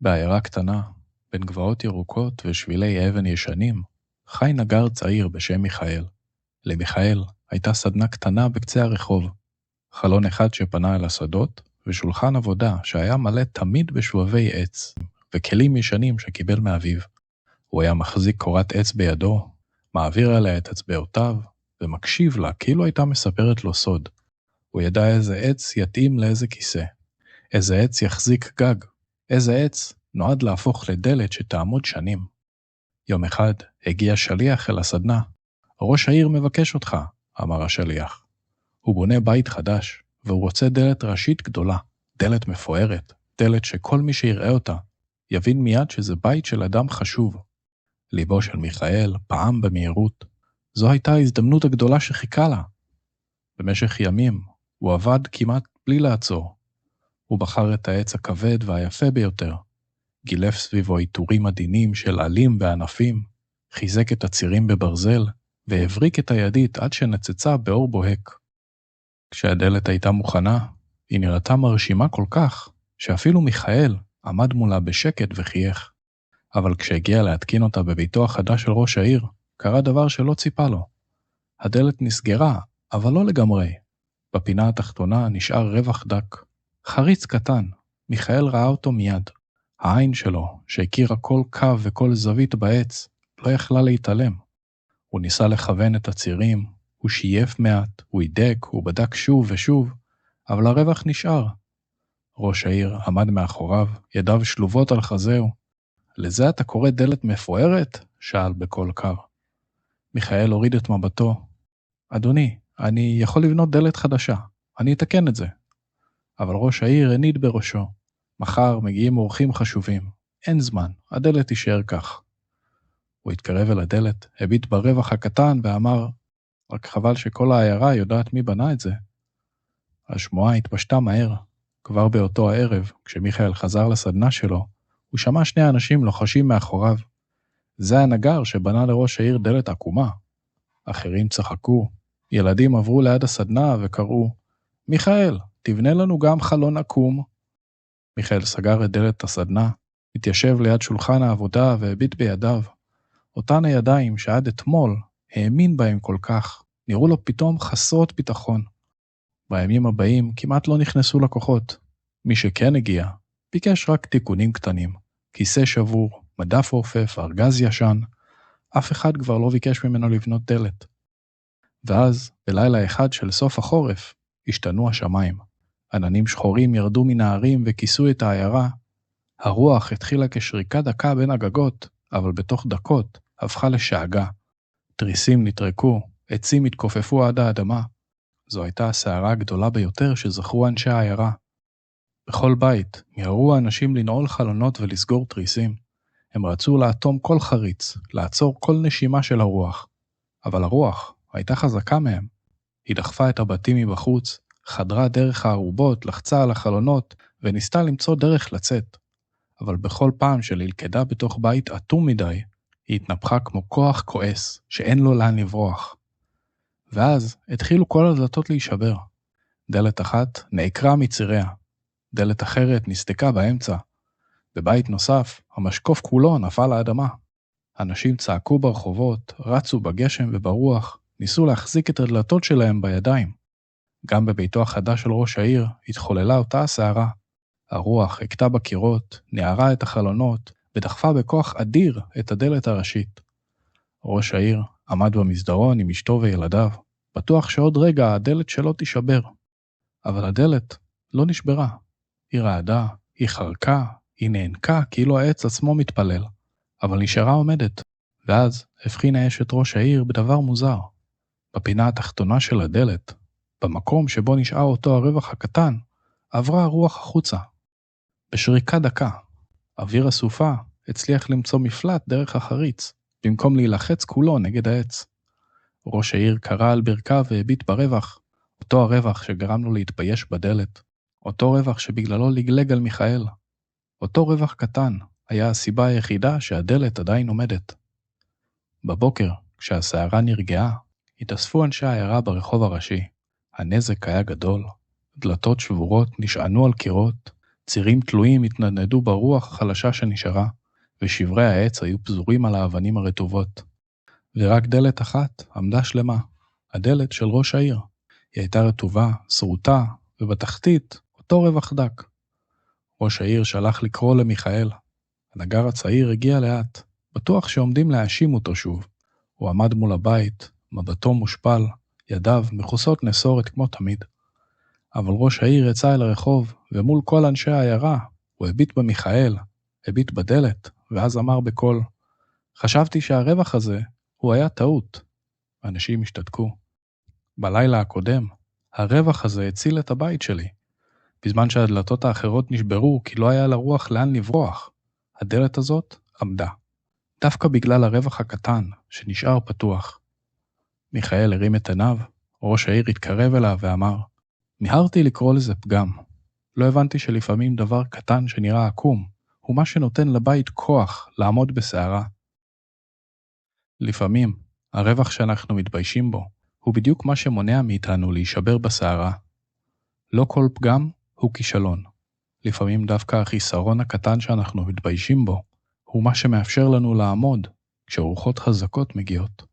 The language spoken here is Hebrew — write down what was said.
בעיירה קטנה, בין גבעות ירוקות ושבילי אבן ישנים, חי נגר צעיר בשם מיכאל. למיכאל הייתה סדנה קטנה בקצה הרחוב, חלון אחד שפנה אל השדות, ושולחן עבודה שהיה מלא תמיד בשבבי עץ, וכלים ישנים שקיבל מאביו. הוא היה מחזיק קורת עץ בידו, מעביר עליה את אצבעותיו, ומקשיב לה כאילו הייתה מספרת לו סוד. הוא ידע איזה עץ יתאים לאיזה כיסא, איזה עץ יחזיק גג, איזה עץ נועד להפוך לדלת שתעמוד שנים. יום אחד הגיע שליח אל הסדנה. ראש העיר מבקש אותך, אמר השליח. הוא בונה בית חדש, והוא רוצה דלת ראשית גדולה, דלת מפוארת, דלת שכל מי שיראה אותה, יבין מיד שזה בית של אדם חשוב. ליבו של מיכאל פעם במהירות. זו הייתה ההזדמנות הגדולה שחיכה לה. במשך ימים הוא עבד כמעט בלי לעצור. הוא בחר את העץ הכבד והיפה ביותר, גילף סביבו עיטורים עדינים של עלים וענפים, חיזק את הצירים בברזל, והבריק את הידית עד שנצצה באור בוהק. כשהדלת הייתה מוכנה, היא נראתה מרשימה כל כך, שאפילו מיכאל עמד מולה בשקט וחייך. אבל כשהגיע להתקין אותה בביתו החדש של ראש העיר, קרה דבר שלא ציפה לו. הדלת נסגרה, אבל לא לגמרי. בפינה התחתונה נשאר רווח דק. חריץ קטן, מיכאל ראה אותו מיד. העין שלו, שהכירה כל קו וכל זווית בעץ, לא יכלה להתעלם. הוא ניסה לכוון את הצירים, הוא שייף מעט, הוא הידק, הוא בדק שוב ושוב, אבל הרווח נשאר. ראש העיר עמד מאחוריו, ידיו שלובות על חזהו. לזה אתה קורא דלת מפוארת? שאל בקול קר. מיכאל הוריד את מבטו. אדוני, אני יכול לבנות דלת חדשה, אני אתקן את זה. אבל ראש העיר הניד בראשו. מחר מגיעים אורחים חשובים. אין זמן, הדלת תישאר כך. הוא התקרב אל הדלת, הביט ברווח הקטן ואמר, רק חבל שכל העיירה יודעת מי בנה את זה. השמועה התפשטה מהר. כבר באותו הערב, כשמיכאל חזר לסדנה שלו, הוא שמע שני אנשים לוחשים מאחוריו. זה הנגר שבנה לראש העיר דלת עקומה. אחרים צחקו. ילדים עברו ליד הסדנה וקראו, מיכאל, תבנה לנו גם חלון עקום. מיכאל סגר את דלת הסדנה, התיישב ליד שולחן העבודה והביט בידיו. אותן הידיים שעד אתמול האמין בהם כל כך, נראו לו פתאום חסרות ביטחון. בימים הבאים כמעט לא נכנסו לקוחות. מי שכן הגיע, ביקש רק תיקונים קטנים. כיסא שבור, מדף עופף, ארגז ישן. אף אחד כבר לא ביקש ממנו לבנות דלת. ואז, בלילה אחד של סוף החורף, השתנו השמיים. עננים שחורים ירדו מן הערים וכיסו את העיירה. הרוח התחילה כשריקה דקה בין הגגות, אבל בתוך דקות הפכה לשאגה. תריסים נטרקו, עצים התכופפו עד האדמה. זו הייתה הסערה הגדולה ביותר שזכרו אנשי העיירה. בכל בית מיהרו האנשים לנעול חלונות ולסגור תריסים. הם רצו לאטום כל חריץ, לעצור כל נשימה של הרוח. אבל הרוח הייתה חזקה מהם. היא דחפה את הבתים מבחוץ, חדרה דרך הערובות, לחצה על החלונות, וניסתה למצוא דרך לצאת. אבל בכל פעם שללכדה בתוך בית אטום מדי, היא התנפחה כמו כוח כועס, שאין לו לאן לברוח. ואז התחילו כל הדלתות להישבר. דלת אחת נעקרה מציריה. דלת אחרת נסתקה באמצע. בבית נוסף, המשקוף כולו נפל לאדמה. אנשים צעקו ברחובות, רצו בגשם וברוח, ניסו להחזיק את הדלתות שלהם בידיים. גם בביתו החדש של ראש העיר התחוללה אותה הסערה. הרוח הכתה בקירות, נערה את החלונות, ודחפה בכוח אדיר את הדלת הראשית. ראש העיר עמד במסדרון עם אשתו וילדיו, בטוח שעוד רגע הדלת שלו תישבר. אבל הדלת לא נשברה. היא רעדה, היא חרקה, היא נענקה כאילו העץ עצמו מתפלל, אבל נשארה עומדת. ואז הבחינה אשת ראש העיר בדבר מוזר. בפינה התחתונה של הדלת, במקום שבו נשאר אותו הרווח הקטן, עברה הרוח החוצה. בשריקה דקה, אוויר הסופה הצליח למצוא מפלט דרך החריץ, במקום להילחץ כולו נגד העץ. ראש העיר קרא על ברכיו והביט ברווח, אותו הרווח שגרם לו להתבייש בדלת, אותו רווח שבגללו לגלג על מיכאל. אותו רווח קטן היה הסיבה היחידה שהדלת עדיין עומדת. בבוקר, כשהסערה נרגעה, התאספו אנשי העיירה ברחוב הראשי. הנזק היה גדול, דלתות שבורות נשענו על קירות, צירים תלויים התנדנדו ברוח החלשה שנשארה, ושברי העץ היו פזורים על האבנים הרטובות. ורק דלת אחת עמדה שלמה, הדלת של ראש העיר. היא הייתה רטובה, שרוטה, ובתחתית אותו רווח דק. ראש העיר שלח לקרוא למיכאל. הנגר הצעיר הגיע לאט, בטוח שעומדים להאשים אותו שוב. הוא עמד מול הבית, מבטו מושפל, ידיו מכוסות נסורת כמו תמיד. אבל ראש העיר יצא אל הרחוב, ומול כל אנשי העיירה, הוא הביט במיכאל, הביט בדלת, ואז אמר בקול, חשבתי שהרווח הזה הוא היה טעות. האנשים השתתקו. בלילה הקודם, הרווח הזה הציל את הבית שלי. בזמן שהדלתות האחרות נשברו כי לא היה לרוח לאן לברוח, הדלת הזאת עמדה. דווקא בגלל הרווח הקטן שנשאר פתוח. מיכאל הרים את עיניו, ראש העיר התקרב אליו ואמר, מיהרתי לקרוא לזה פגם. לא הבנתי שלפעמים דבר קטן שנראה עקום, הוא מה שנותן לבית כוח לעמוד בסערה. לפעמים, הרווח שאנחנו מתביישים בו, הוא בדיוק מה שמונע מאיתנו להישבר בסערה. לא כל פגם הוא כישלון. לפעמים דווקא החיסרון הקטן שאנחנו מתביישים בו, הוא מה שמאפשר לנו לעמוד כשרוחות חזקות מגיעות.